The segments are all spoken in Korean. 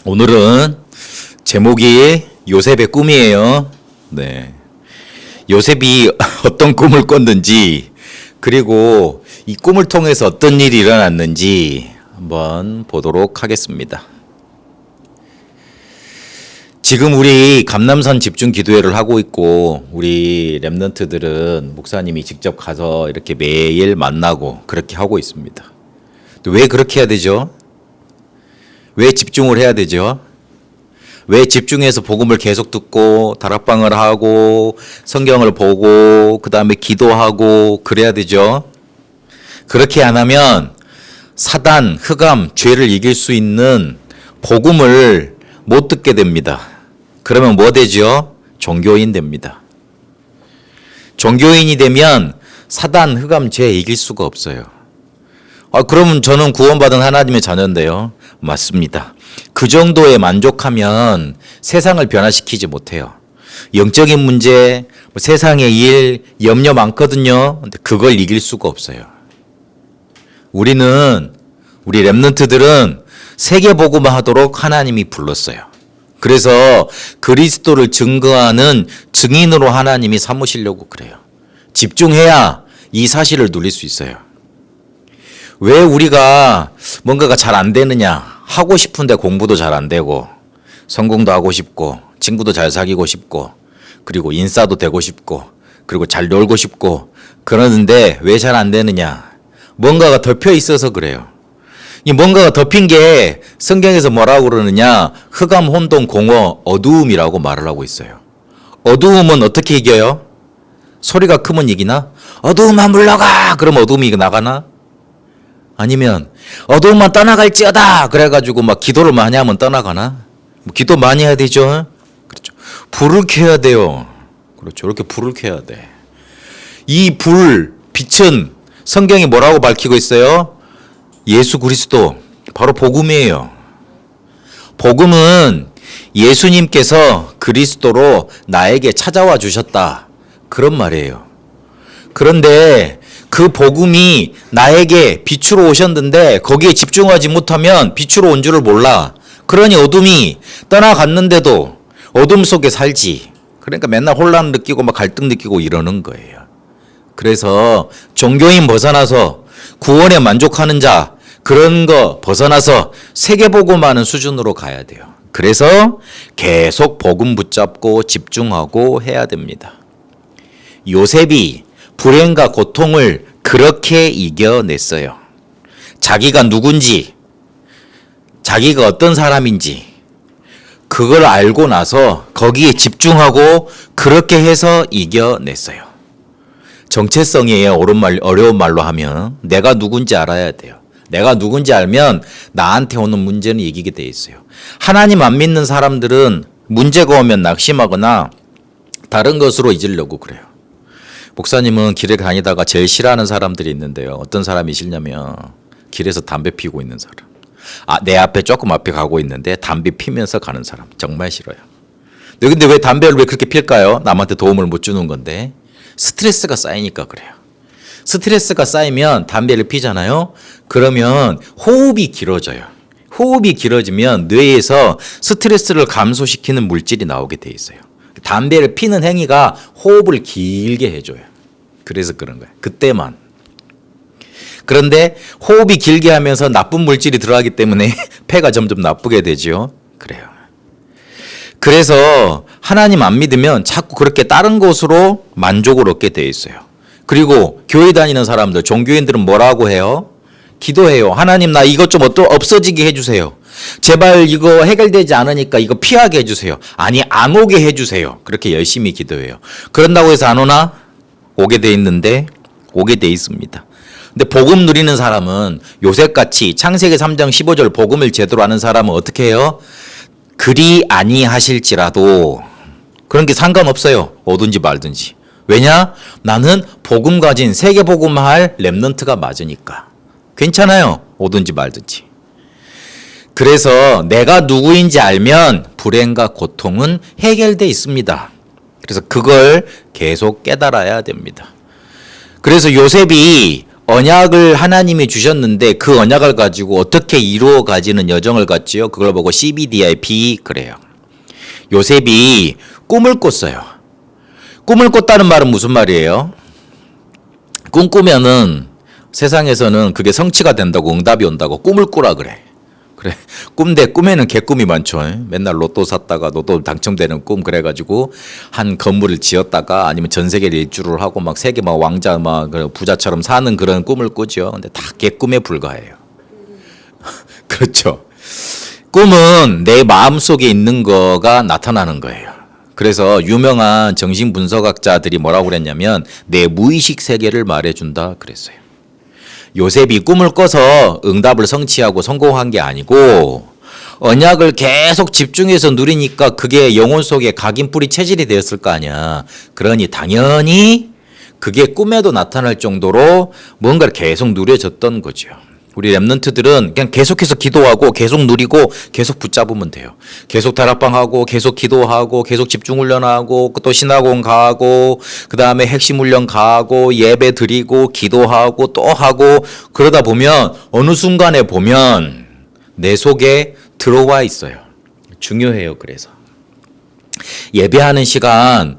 오늘은 제목이 요셉의 꿈이에요. 네. 요셉이 어떤 꿈을 꿨는지, 그리고 이 꿈을 통해서 어떤 일이 일어났는지 한번 보도록 하겠습니다. 지금 우리 감람산 집중 기도회를 하고 있고, 우리 랩런트들은 목사님이 직접 가서 이렇게 매일 만나고 그렇게 하고 있습니다. 또 왜 그렇게 해야 되죠? 왜 집중을 해야 되죠? 왜 집중해서 복음을 계속 듣고 다락방을 하고 성경을 보고 그 다음에 기도하고 그래야 되죠? 그렇게 안 하면 사단, 흑암, 죄를 이길 수 있는 복음을 못 듣게 됩니다. 그러면 뭐 되죠? 종교인 됩니다. 종교인이 되면 사단, 흑암, 죄 이길 수가 없어요. 그러면 저는 구원받은 하나님의 자녀인데요. 맞습니다. 그 정도에 만족하면 세상을 변화시키지 못해요. 영적인 문제, 세상의 일, 염려 많거든요. 근데 그걸 이길 수가 없어요. 우리 랩런트들은 세계복음화 하도록 하나님이 불렀어요. 그래서 그리스도를 증거하는 증인으로 하나님이 삼으시려고 그래요. 집중해야 이 사실을 누릴 수 있어요. 왜 우리가 뭔가가 잘 안 되느냐? 하고 싶은데 공부도 잘 안 되고, 성공도 하고 싶고, 친구도 잘 사귀고 싶고, 그리고 인싸도 되고 싶고, 그리고 잘 놀고 싶고, 그러는데 왜 잘 안 되느냐? 뭔가가 덮여 있어서 그래요. 이 뭔가가 덮인 게 성경에서 뭐라고 그러느냐? 흑암, 혼돈, 공허, 어두움이라고 말을 하고 있어요. 어두움은 어떻게 이겨요? 소리가 크면 이기나? 어두움아 물러가! 그럼 어두움이 나가나? 아니면 어두움만 떠나갈지어다 그래가지고 막 기도를 많이 하면 떠나가나? 기도 많이 해야 되죠. 그렇죠. 불을 켜야 돼요. 그렇죠. 이렇게 불을 켜야 돼. 이 빛은 성경이 뭐라고 밝히고 있어요? 예수 그리스도, 바로 복음이에요. 복음은 예수님께서 그리스도로 나에게 찾아와 주셨다, 그런 말이에요. 그런데 그 복음이 나에게 빛으로 오셨는데 거기에 집중하지 못하면 빛으로 온 줄을 몰라. 그러니 어둠이 떠나갔는데도 어둠 속에 살지. 그러니까 맨날 혼란 느끼고 막 갈등 느끼고 이러는 거예요. 그래서 종교인 벗어나서 구원에 만족하는 자, 그런 거 벗어나서 세계복음하는 수준으로 가야 돼요. 그래서 계속 복음 붙잡고 집중하고 해야 됩니다. 요셉이 불행과 고통을 그렇게 이겨냈어요. 자기가 누군지, 자기가 어떤 사람인지 그걸 알고 나서 거기에 집중하고 그렇게 해서 이겨냈어요. 정체성이에요. 어려운 말로 하면 내가 누군지 알아야 돼요. 내가 누군지 알면 나한테 오는 문제는 이기게 돼 있어요. 하나님 안 믿는 사람들은 문제가 오면 낙심하거나 다른 것으로 잊으려고 그래요. 목사님은 길에 다니다가 제일 싫어하는 사람들이 있는데요. 어떤 사람이 싫냐면 길에서 담배 피우고 있는 사람. 내 앞에 조금 앞에 가고 있는데 담배 피면서 가는 사람. 정말 싫어요. 근데 왜 담배를 왜 그렇게 필까요? 남한테 도움을 못 주는 건데. 스트레스가 쌓이니까 그래요. 스트레스가 쌓이면 담배를 피잖아요. 그러면 호흡이 길어져요. 호흡이 길어지면 뇌에서 스트레스를 감소시키는 물질이 나오게 돼 있어요. 담배를 피는 행위가 호흡을 길게 해줘요. 그래서 그런 거예요. 그때만. 그런데 호흡이 길게 하면서 나쁜 물질이 들어가기 때문에 폐가 점점 나쁘게 되죠. 그래요. 그래서 하나님 안 믿으면 자꾸 그렇게 다른 것으로 만족을 얻게 돼 있어요. 그리고 교회 다니는 사람들, 종교인들은 뭐라고 해요? 기도해요. 하나님 나 이것 좀 없어지게 해주세요. 제발 이거 해결되지 않으니까 이거 피하게 해주세요. 아니 안 오게 해주세요. 그렇게 열심히 기도해요. 그런다고 해서 안 오나? 오게 돼 있는데 오게 돼 있습니다. 근데 복음 누리는 사람은 요셉같이 창세기 3장 15절 복음을 제대로 아는 사람은 어떻게 해요? 그리 아니하실지라도 그런 게 상관없어요. 오든지 말든지. 왜냐? 나는 복음 가진 세계복음할 랩런트가 맞으니까. 괜찮아요. 오든지 말든지. 그래서 내가 누구인지 알면 불행과 고통은 해결돼 있습니다. 그래서 그걸 계속 깨달아야 됩니다. 그래서 요셉이 언약을 하나님이 주셨는데 그 언약을 가지고 어떻게 이루어 가지는 여정을 갔지요. 그걸 보고 CBDIP 그래요. 요셉이 꿈을 꿨어요. 꿈을 꿨다는 말은 무슨 말이에요? 꿈 꾸면은 세상에서는 그게 성취가 된다고 응답이 온다고 꿈을 꾸라 그래. 그래. 꿈에는 개꿈이 많죠. 맨날 로또 샀다가 로또 당첨되는 꿈 그래가지고 한 건물을 지었다가 아니면 전 세계를 일주를 하고 막 세계 막 왕자 막 부자처럼 사는 그런 꿈을 꾸죠. 근데 다 개꿈에 불과해요. 그렇죠. 꿈은 내 마음속에 있는 거가 나타나는 거예요. 그래서 유명한 정신분석학자들이 뭐라고 그랬냐면 내 무의식 세계를 말해준다 그랬어요. 요셉이 꿈을 꿔서 응답을 성취하고 성공한 게 아니고 언약을 계속 집중해서 누리니까 그게 영혼 속에 각인뿌리 체질이 되었을 거 아니야. 그러니 당연히 그게 꿈에도 나타날 정도로 뭔가를 계속 누려졌던 거죠. 우리 랩런트들은 그냥 계속해서 기도하고 계속 누리고 계속 붙잡으면 돼요. 계속 다락방하고 계속 기도하고 계속 집중훈련하고 또 신학원 가고 그다음에 핵심훈련 가고 예배 드리고 기도하고 또 하고 그러다 보면 어느 순간에 보면 내 속에 들어와 있어요. 중요해요. 그래서 예배하는 시간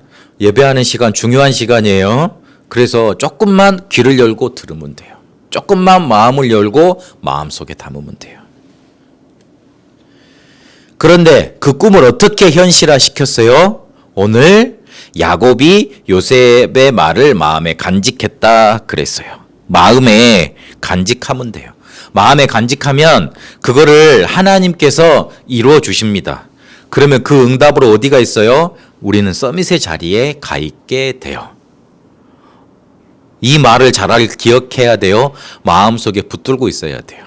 중요한 시간이에요. 그래서 조금만 귀를 열고 들으면 돼요. 조금만 마음을 열고 마음속에 담으면 돼요. 그런데 그 꿈을 어떻게 현실화시켰어요? 오늘 야곱이 요셉의 말을 마음에 간직했다 그랬어요. 마음에 간직하면 돼요. 마음에 간직하면 그거를 하나님께서 이루어 주십니다. 그러면 그 응답으로 어디가 있어요? 우리는 서밋의 자리에 가 있게 돼요. 이 말을 잘 기억해야 돼요. 마음속에 붙들고 있어야 돼요.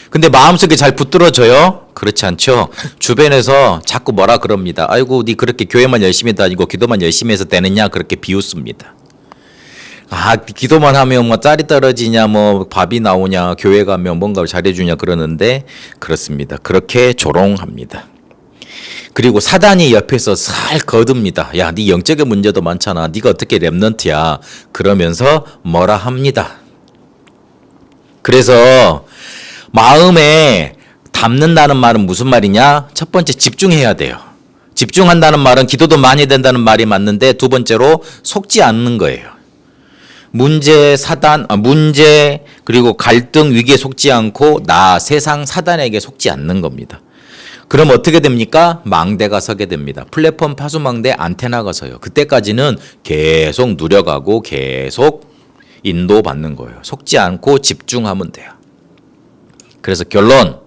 근데 마음속에 잘 붙들어져요? 그렇지 않죠? 주변에서 자꾸 뭐라 그럽니다. 아이고 니 그렇게 교회만 열심히 다니고 기도만 열심히 해서 되느냐 그렇게 비웃습니다. 아 기도만 하면 뭐 짤이 떨어지냐 뭐 밥이 나오냐 교회 가면 뭔가 잘해주냐 그러는데 그렇습니다. 그렇게 조롱합니다. 그리고 사단이 옆에서 살 거듭니다. 야, 네 영적인 문제도 많잖아. 네가 어떻게 랩넌트야. 그러면서 뭐라 합니다. 그래서 마음에 담는다는 말은 무슨 말이냐? 첫 번째 집중해야 돼요. 집중한다는 말은 기도도 많이 된다는 말이 맞는데 두 번째로 속지 않는 거예요. 문제 그리고 갈등 위기에 속지 않고 나 세상 사단에게 속지 않는 겁니다. 그럼 어떻게 됩니까? 망대가 서게 됩니다. 플랫폼 파수망대 안테나가 서요. 그때까지는 계속 누려가고 계속 인도받는 거예요. 속지 않고 집중하면 돼요. 그래서 결론,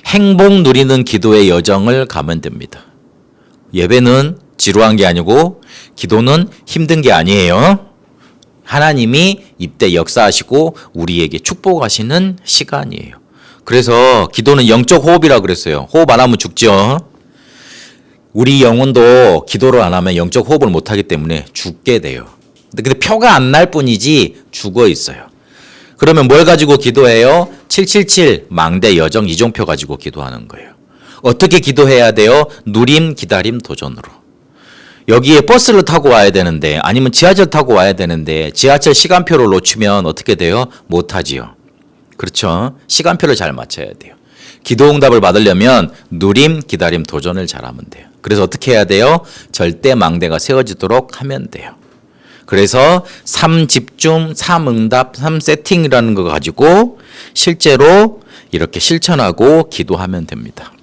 행복 누리는 기도의 여정을 가면 됩니다. 예배는 지루한 게 아니고 기도는 힘든 게 아니에요. 하나님이 이때 역사하시고 우리에게 축복하시는 시간이에요. 그래서 기도는 영적 호흡이라고 그랬어요. 호흡 안 하면 죽죠. 우리 영혼도 기도를 안 하면 영적 호흡을 못 하기 때문에 죽게 돼요. 근데 표가 안 날 뿐이지 죽어 있어요. 그러면 뭘 가지고 기도해요? 777 망대 여정 이종표 가지고 기도하는 거예요. 어떻게 기도해야 돼요? 누림, 기다림, 도전으로. 여기에 버스를 타고 와야 되는데 아니면 지하철 타고 와야 되는데 지하철 시간표를 놓치면 어떻게 돼요? 못 하지요. 그렇죠. 시간표를 잘 맞춰야 돼요. 기도 응답을 받으려면 누림, 기다림, 도전을 잘하면 돼요. 그래서 어떻게 해야 돼요? 절대 망대가 세워지도록 하면 돼요. 그래서 3집중, 3응답, 3세팅이라는 거 가지고 실제로 이렇게 실천하고 기도하면 됩니다.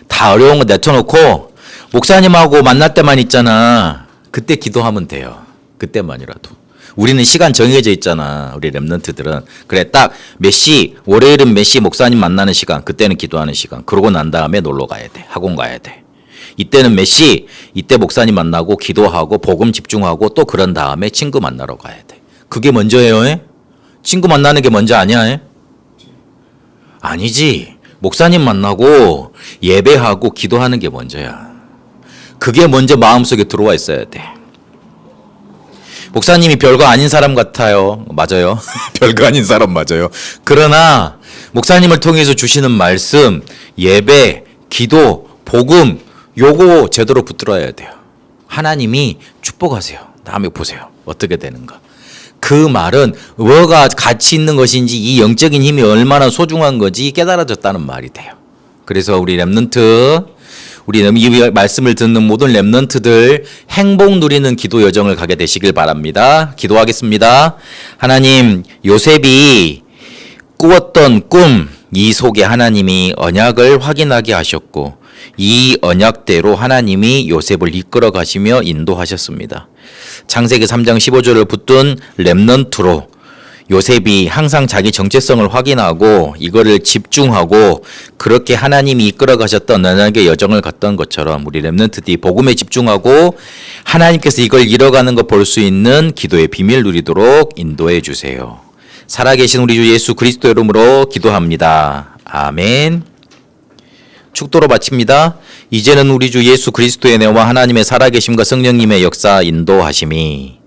다 어려운 거 내쳐놓고 목사님하고 만날 때만 있잖아. 그때 기도하면 돼요. 그때만이라도. 우리는 시간 정해져 있잖아. 우리 랩런트들은. 그래 딱 몇 시, 월요일은 몇 시 목사님 만나는 시간, 그때는 기도하는 시간. 그러고 난 다음에 놀러 가야 돼. 학원 가야 돼. 이때는 몇 시, 이때 목사님 만나고 기도하고 복음 집중하고 또 그런 다음에 친구 만나러 가야 돼. 그게 먼저예요. 에? 친구 만나는 게 먼저 아니야. 에? 아니지. 목사님 만나고 예배하고 기도하는 게 먼저야. 그게 먼저 마음속에 들어와 있어야 돼. 목사님이 별거 아닌 사람 같아요. 맞아요. 별거 아닌 사람 맞아요. 그러나 목사님을 통해서 주시는 말씀, 예배, 기도, 복음 요거 제대로 붙들어야 돼요. 하나님이 축복하세요. 다음에 보세요. 어떻게 되는가. 그 말은 뭐가 가치 있는 것인지 이 영적인 힘이 얼마나 소중한 건지 깨달아졌다는 말이 돼요. 그래서 우리 렘넌트, 우리 이 말씀을 듣는 모든 렘넌트들 행복 누리는 기도 여정을 가게 되시길 바랍니다. 기도하겠습니다. 하나님, 요셉이 꾸었던 꿈, 이 속에 하나님이 언약을 확인하게 하셨고 이 언약대로 하나님이 요셉을 이끌어 가시며 인도하셨습니다. 창세기 3장 15절을 붙든 렘넌트로 요셉이 항상 자기 정체성을 확인하고 이거를 집중하고 그렇게 하나님이 이끌어 가셨던 언약의 여정을 갔던 것처럼 우리 렘넌트들이 복음에 집중하고 하나님께서 이걸 이뤄가는 거 볼 수 있는 기도의 비밀 누리도록 인도해 주세요. 살아계신 우리 주 예수 그리스도 이름으로 기도합니다. 아멘. 축도로 마칩니다. 이제는 우리 주 예수 그리스도의 은혜와 하나님의 살아계심과 성령님의 역사 인도하심이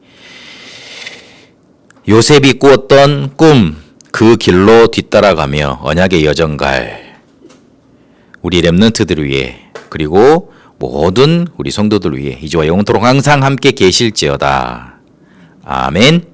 요셉이 꾸었던 꿈 그 길로 뒤따라가며 언약의 여정 갈 우리 렘넌트들을 위해 그리고 모든 우리 성도들 위해 이제와 영원토록 항상 함께 계실지어다. 아멘.